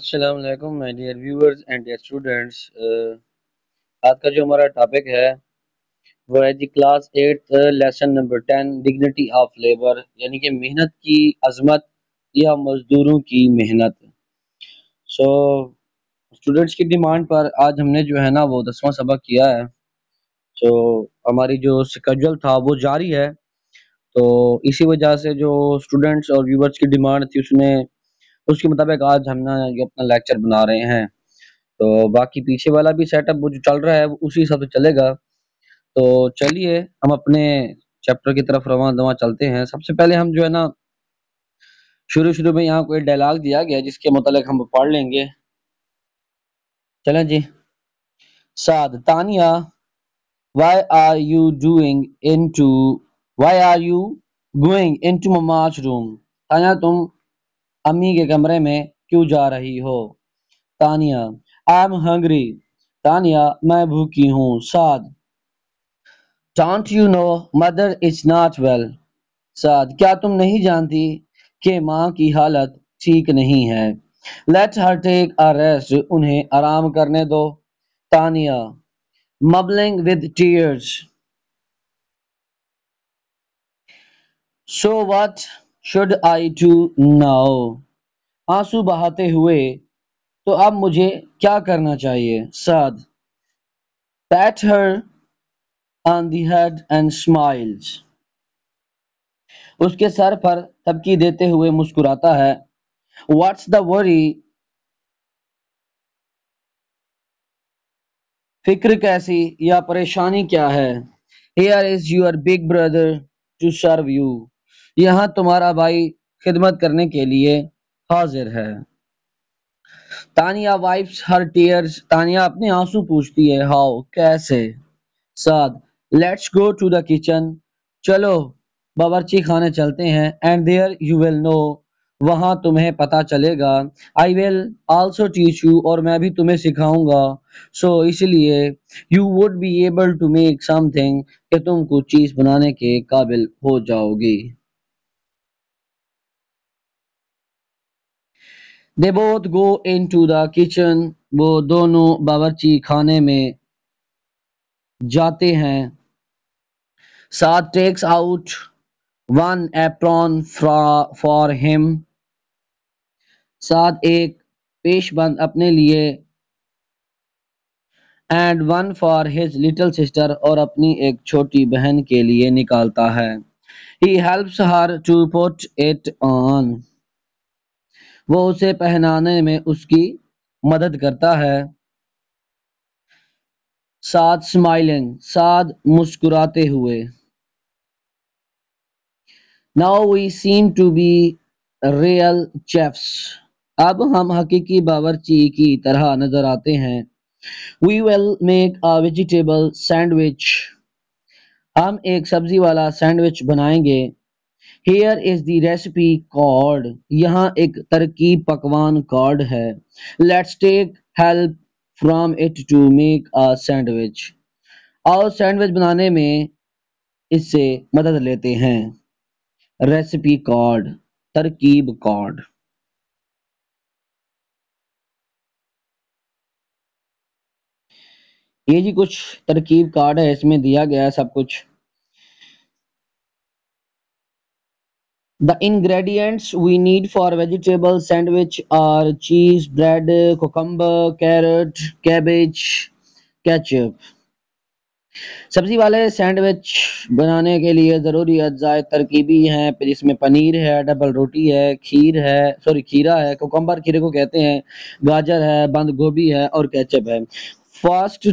السلام علیکم my dear viewers and dear students. آج کا جو ہمارا ٹاپک ہے وہ ہے جی class 8 lesson number 10 dignity of labour, یعنی کہ محنت کی عظمت یا مزدوروں کی محنت. سو اسٹوڈنٹس کی ڈیمانڈ پر آج ہم نے جو ہے نا وہ 10واں سبق کیا ہے. سو ہماری جو اسکیجول تھا وہ جاری ہے، تو اسی وجہ سے جو اسٹوڈنٹس اور ویورز کی ڈیمانڈ تھی اس کے مطابق آج ہم نا یہ اپنا لیکچر بنا رہے ہیں. تو باقی پیچھے والا بھی سیٹ اپ جو چل رہا ہے وہ اسی حساب سے چلے گا. تو چلیے ہم اپنے چیپٹر کی طرف رواں دواں چلتے ہیں. سب سے پہلے ہم جو ہے نا شروع میں یہاں کوئی ڈائلاگ دیا گیا جس کے متعلق ہم پڑھ لیں گے. چلیں جی. سعد: Tania, why are you doing into why are you going into mama's room؟ Tania تم امی کے کمرے میں کیوں جا رہی ہو؟ Tania: I'm hungry. تانیہ: میں بھوکی ہوں. سعد: Don't you know mother is not well؟ سعد: کیا تم نہیں جانتی کہ ماں کی حالت ٹھیک نہیں ہے؟ Let her take a rest. انہیں آرام کرنے دو. Tania mumbling with tears. So what should I do now؟ آنسو بہاتے ہوئے تو اب مجھے کیا کرنا چاہیے؟ سعد: pat her on the head and smiles. اس کے سر پر تھپکی دیتے ہوئے مسکراتا ہے. What's the worry؟ فکر کیسی یا پریشانی کیا ہے؟ Here is your big brother to serve you. یہاں تمہارا بھائی خدمت کرنے کے لیے حاضر ہے. Tania wipes her tears. Tania اپنے آنسو پوچھتی ہے. How؟ کیسے؟ سعد: Let's go to the kitchen. چلو باورچی خانے چلتے ہیں. And there you will know. وہاں تمہیں پتہ چلے گا. I will also teach you. اور میں بھی تمہیں سکھاؤں گا. So اس لیے you would be able to make something. کہ تم کچھ چیز بنانے کے قابل ہو جاؤ گی. They both go into the kitchen. وہ دونوں باورچی خانے میں جاتے ہیں. سعد takes out one apron for him. سعد ایک پیش بند اپنے لیے and one for his little sister اور اپنی ایک چھوٹی بہن کے لیے نکالتا ہے. He helps her to put it on. وہ اسے پہنانے میں اس کی مدد کرتا ہے. سعد smiling. سعد مسکراتے ہوئے. Now we seem to be real chefs. اب ہم حقیقی باورچی کی طرح نظر آتے ہیں. We will make a vegetable sandwich. ہم ایک سبزی والا سینڈوچ بنائیں گے. Here is the recipe card. یہاں ایک ترکیب پکوان کارڈ ہے. Let's take help from it to make a sandwich. اور سینڈوچ بنانے میں اس سے مدد لیتے ہیں. ریسیپی کارڈ، ترکیب کارڈ. یہ جی کچھ ترکیب کارڈ ہے، اس میں دیا گیا ہے سب کچھ. The ingredients we need for vegetable sandwich are cheese, bread, cucumber, carrot, cabbage, ketchup. سبزی والے سینڈوچ بنانے کے لیے ضروری اجزاء ترکیبی ہیں جس میں پنیر ہے، ڈبل روٹی ہے، کھیرا ہے، کوکمبر کھیرے کو کہتے ہیں، گاجر ہے، بند گوبھی ہے اور کیچپ ہے. First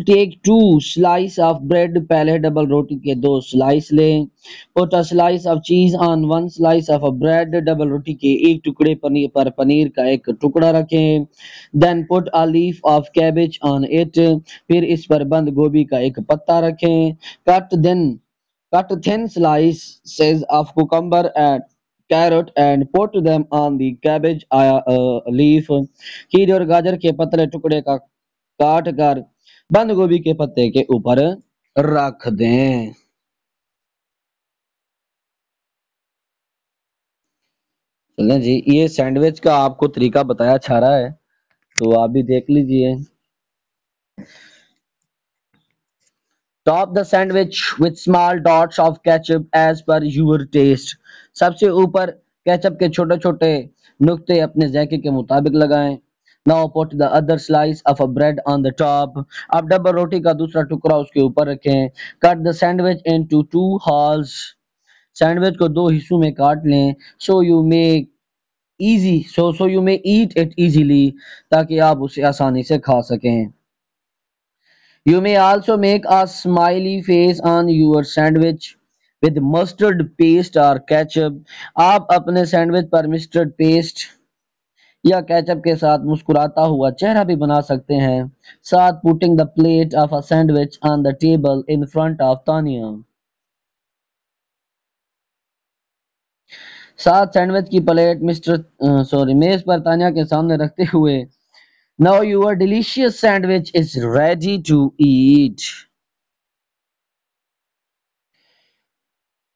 take 2 slice of bread. پہلے ڈبل روٹی کے 2 سلائس لیں. Put a slice of cheese on 1 slice of bread. Double روٹی کے ایک ٹکڑے پر پنیر کا ایک ٹکڑا رکھیں. Then put a leaf of cabbage on it. پھر اس پر بند گوبھی کا ایک پتا رکھیں. Cut thin slices of cucumber and carrot and put them on the cabbage leaf. کھیرے اور گاجر کے پتلے ٹکڑے کا کاٹ کر بند گوبھی کے پتے کے اوپر رکھ دیں. چلیں جی، یہ سینڈوچ کا آپ کو طریقہ بتایا جا رہا ہے تو آپ بھی دیکھ لیجئے. Top the sandwich with small dots of ketchup as per your taste. سب سے اوپر کیچپ کے چھوٹے چھوٹے نقطے اپنے ذائقے کے مطابق لگائیں. Now put the other slice of a bread on the top. اب ڈبل روٹی کا دوسرا ٹکڑا اس کے اوپر رکھیں. Cut the sandwich into two halves. Sandwich کو دو حصوں میں کاٹ لیں. So you may eat it easily. تاکہ آپ اسے آسانی سے کھا سکیں. You may also make a smiley face on your sandwich with mustard paste or ketchup. آپ اپنے سینڈوچ پر مسٹرڈ پیسٹ یا کیچپ کے ساتھ مسکراتا ہوا چہرہ بھی بنا سکتے ہیں. ساتھ putting the plate of a sandwich on the table in front of Tanya. ساتھ سینڈوچ کی پلیٹ میز پر تانیہ کے سامنے رکھتے ہوئے. Now your delicious sandwich is ready to eat.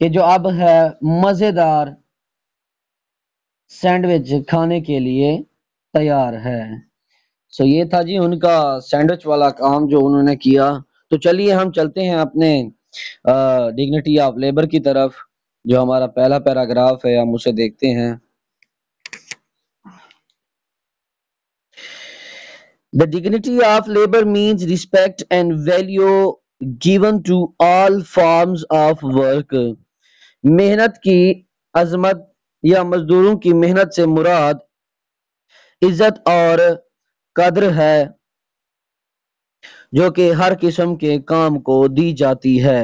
کہ جو اب ہے مزیدار سینڈوچ کھانے کے لیے تیار ہے. یہ تھا جی ان کا سینڈوچ والا کام جو انہوں نے کیا. تو چلیے ہم چلتے ہیں اپنے ڈگنیٹی آف لیبر کی طرف، جو ہمارا پہلا پیراگراف ہے، ہم اسے دیکھتے ہیں. The dignity of labor means respect and value given to all forms of work. محنت کی عظمت یا مزدوروں کی محنت سے مراد عزت اور قدر ہے جو کہ ہر قسم کے کام کو دی جاتی ہے.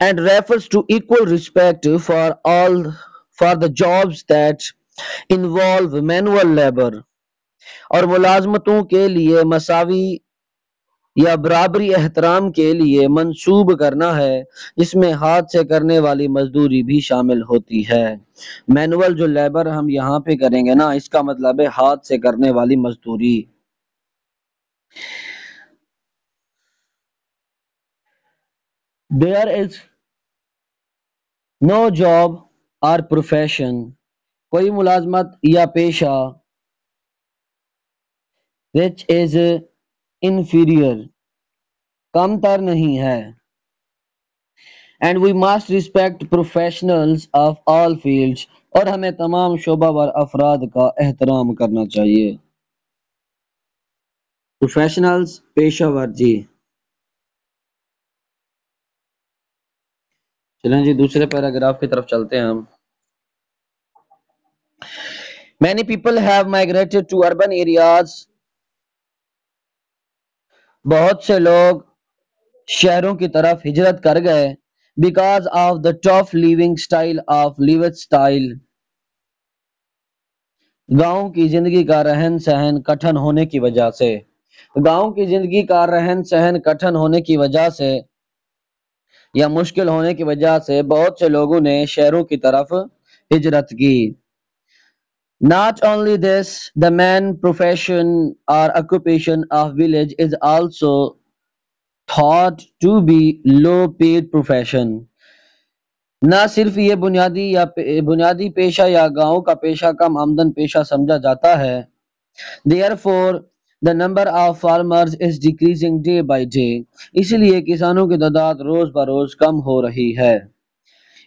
And refers to equal respect for the jobs that involve manual labor. اور ملازمتوں کے لیے مساوی یا برابری احترام کے لیے منسوب کرنا ہے جس میں ہاتھ سے کرنے والی مزدوری بھی شامل ہوتی ہے. مینول جو لیبر ہم یہاں پہ کریں گے نا، اس کا مطلب ہے ہاتھ سے کرنے والی مزدوری. There is no job or profession. کوئی ملازمت یا پیشہ which is inferior، کم تر نہیں ہے. And we must respect professionals of all fields. اور ہمیں تمام شعبہ ور افراد کا احترام کرنا چاہیے. پروفیشنلز پیشہ ور جی. چلیں جی دوسرے پیراگراف کی طرف چلتے ہیں ہم. Many people have migrated to urban areas. بہت سے لوگ شہروں کی طرف ہجرت کر گئے. Because of the tough living style of lifestyle. گاؤں کی زندگی کا رہن سہن کٹھن ہونے کی وجہ سے. گاؤں کی زندگی کا رہن سہن کٹھن ہونے کی وجہ سے یا مشکل ہونے کی وجہ سے بہت سے لوگوں نے شہروں کی طرف ہجرت کی. Not only this, the main profession or occupation of village is also thought to be low paid profession. نہ صرف یہ بنیادی پیشہ یا گاؤں کا پیشہ کم آمدن پیشہ سمجھا جاتا ہے. Therefore, the number of farmers is decreasing day by day. اس لیے کسانوں کی تعداد روز بروز کم ہو رہی ہے.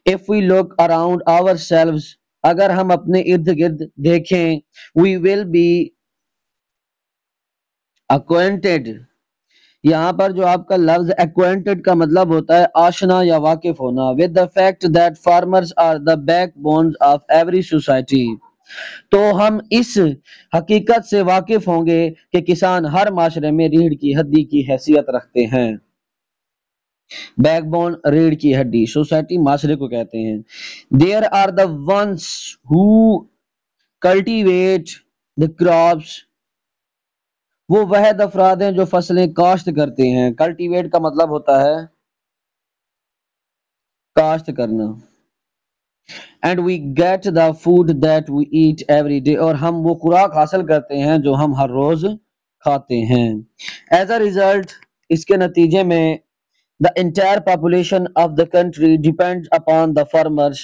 If we look around ourselves, اگر ہم اپنے ارد گرد دیکھیں, we will be acquainted. یہاں پر جو آپ کا لفظ acquainted کا مطلب ہوتا ہے آشنا یا واقف ہونا. With the fact that farmers are the backbones of every society. تو ہم اس حقیقت سے واقف ہوں گے کہ کسان ہر معاشرے میں ریڑھ کی ہڈی کی حیثیت رکھتے ہیں. بیک بون ریڑھ کی ہڈی، سوسائٹی معاشرے کو کہتے ہیں. There are the ones who cultivate the crops. وہ وحد افراد ہیں جو فصلیں کاشت کرتے ہیں. کلٹیویٹ کا مطلب ہوتا ہے کاشت کرنا. And we get the food that we eat every day. اور ہم وہ خوراک حاصل کرتے ہیں جو ہم ہر روز کھاتے ہیں. As a result، اس کے نتیجے میں The entire population of the country depends upon the farmers.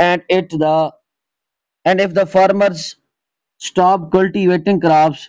And it the and if the farmers stop cultivating crops,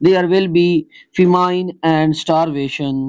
there will be famine and starvation.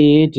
8.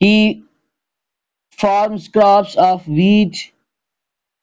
He farms crops of wheat,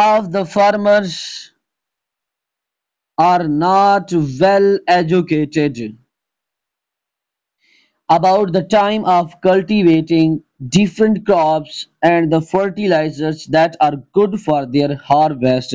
of the farmers are not well educated about the time of cultivating different crops and the fertilizers that are good for their harvest.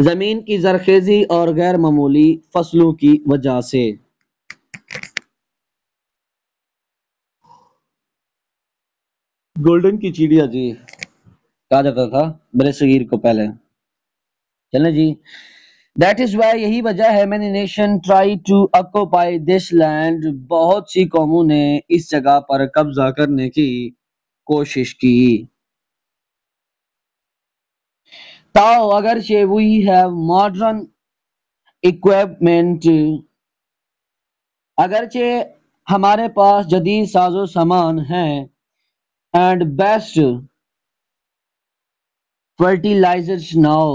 زمین کی زرخیزی اور غیر معمولی فصلوں کی وجہ سے۔ Golden کی چڑیا جی کہا جاتا تھا برے صغیر کو پہلے۔ چلیں جی، دیٹ از وائی، یہی وجہ ہے many nation try to occupy this land، بہت سی قوموں نے اس جگہ پر قبضہ کرنے کی کوشش کی۔ تاؤ اگرچہ we have modern equipment، اگرچہ ہمارے پاس جدید ساز و سامان ہیں، and best fertilizers now،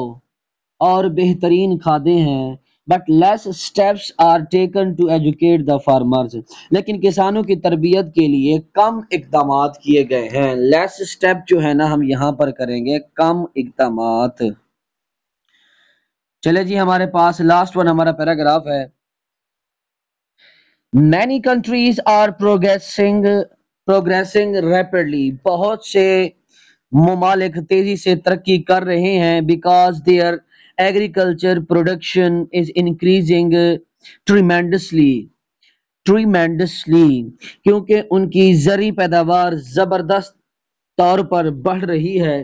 اور بہترین کھادیں ہیں، but less steps are taken to educate the farmers، لیکن کسانوں کی تربیت کے لیے کم اقدامات کیے گئے ہیں۔ less step جو ہے نا ہم یہاں پر کریں گے کم اقدامات۔ چلے جی، ہمارے پاس لاسٹ ون ہمارا پیراگراف ہے۔ many countries are progressing rapidly، بہت سے ممالک تیزی سے ترقی کر رہے ہیں، because their agriculture production is increasing tremendously، کیونکہ ان کی زرعی پیداوار زبردست طور پر بڑھ رہی ہے،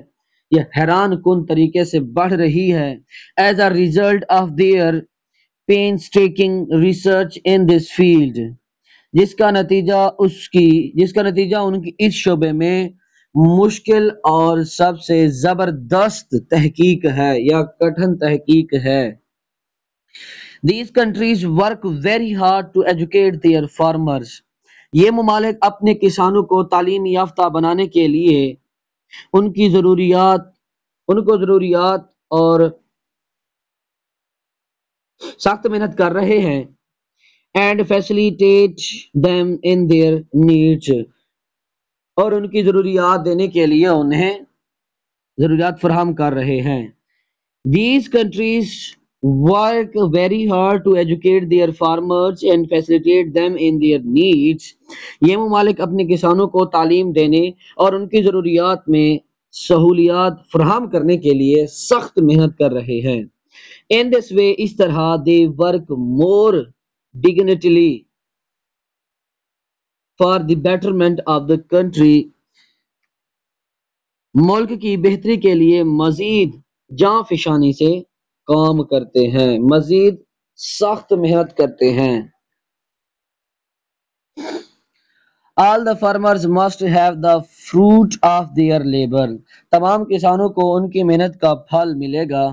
یہ حیران کن طریقے سے بڑھ رہی ہے۔ as a result of their painstaking research in this field، جس کا نتیجہ ان کی اس شعبے میں مشکل اور سب سے زبردست تحقیق ہے یا کٹھن تحقیق ہے۔ These countries work very hard to educate their farmers، یہ ممالک اپنے کسانوں کو تعلیم یافتہ بنانے کے لیے ان کو ضروریات اور سخت محنت کر رہے ہیں، and facilitate them in their needs، اور ان کی ضروریات دینے کے لیے انہیں ضروریات فراہم کر رہے ہیں۔ These countries work very hard to educate their farmers and facilitate them in their needs، یہ ممالک اپنے کسانوں کو تعلیم دینے اور ان کی ضروریات میں سہولیات فراہم کرنے کے لیے سخت محنت کر رہے ہیں۔ In this way، اس طرح they work more diligently for the betterment of the country، ملک کی بہتری کے لیے مزید جاں فشانی سے کام کرتے ہیں، مزید سخت محنت کرتے ہیں۔ All the farmers must have the fruit of their labor، تمام کسانوں کو ان کی محنت کا پھل ملے گا۔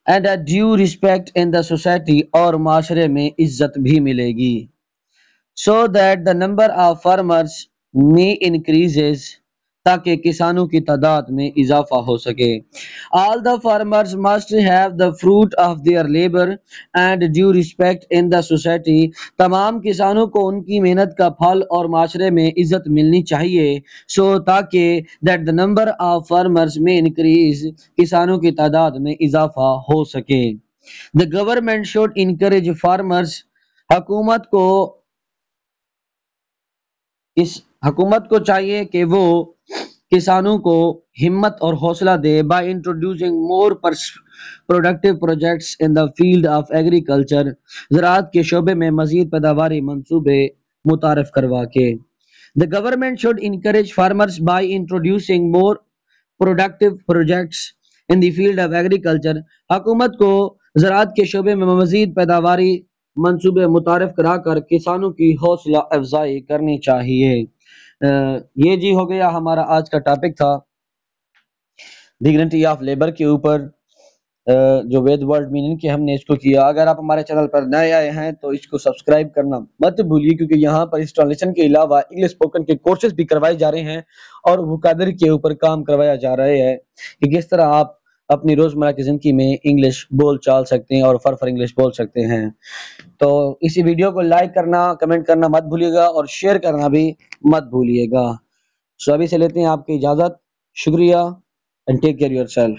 And a due respect in the society، اور معاشرے میں عزت بھی ملے گی۔ So that the number of farmers may increases، تاکہ کسانوں کی تعداد میں اضافہ ہو سکے۔ All the farmers must have the fruit of their labor and due respect in the society، تمام کسانوں کو ان کی محنت کا پھل اور معاشرے میں عزت ملنی چاہیے۔ So تاکہ that the number of farmers may increase، کسانوں کی تعداد میں اضافہ ہو سکے۔ The government should encourage farmers، حکومت کو چاہیے کہ وہ کسانوں کو ہمت اور حوصلہ دے by introducing more productive projects in the field of agriculture، زراعت کے شعبے میں مزید پیداواری منصوبے متعارف کروا کے۔ The government should encourage farmers by introducing more productive projects in the field of agriculture، حکومت کو زراعت کے شعبے میں مزید پیداواری منصوبے متعارف کرا کر کسانوں کی حوصلہ افزائی کرنی چاہیے۔ یہ جی ہو گیا ہمارا آج کا ٹاپک تھا ڈگنیٹی آف لیبر کے اوپر، جو ود ورلڈ میننگ کے ہم نے اس کو کیا۔ اگر آپ ہمارے چینل پر نئے آئے ہیں تو اس کو سبسکرائب کرنا مت بھولیے، کیونکہ یہاں پر اس ٹرانسلیشن کے علاوہ انگلش اسپوکن کے کورسز بھی کروائے جا رہے ہیں اور وکیبلری کے اوپر کام کروایا جا رہا ہے کہ کس طرح آپ اپنی روزمرہ کی زندگی میں انگلش بول چال سکتے ہیں اور فر انگلش بول سکتے ہیں۔ تو اسی ویڈیو کو لائک کرنا، کمنٹ کرنا مت بھولیے گا اور شیئر کرنا بھی مت بھولیے گا۔ سو ابھی سے لیتے ہیں آپ کی اجازت، شکریہ، and take care yourself۔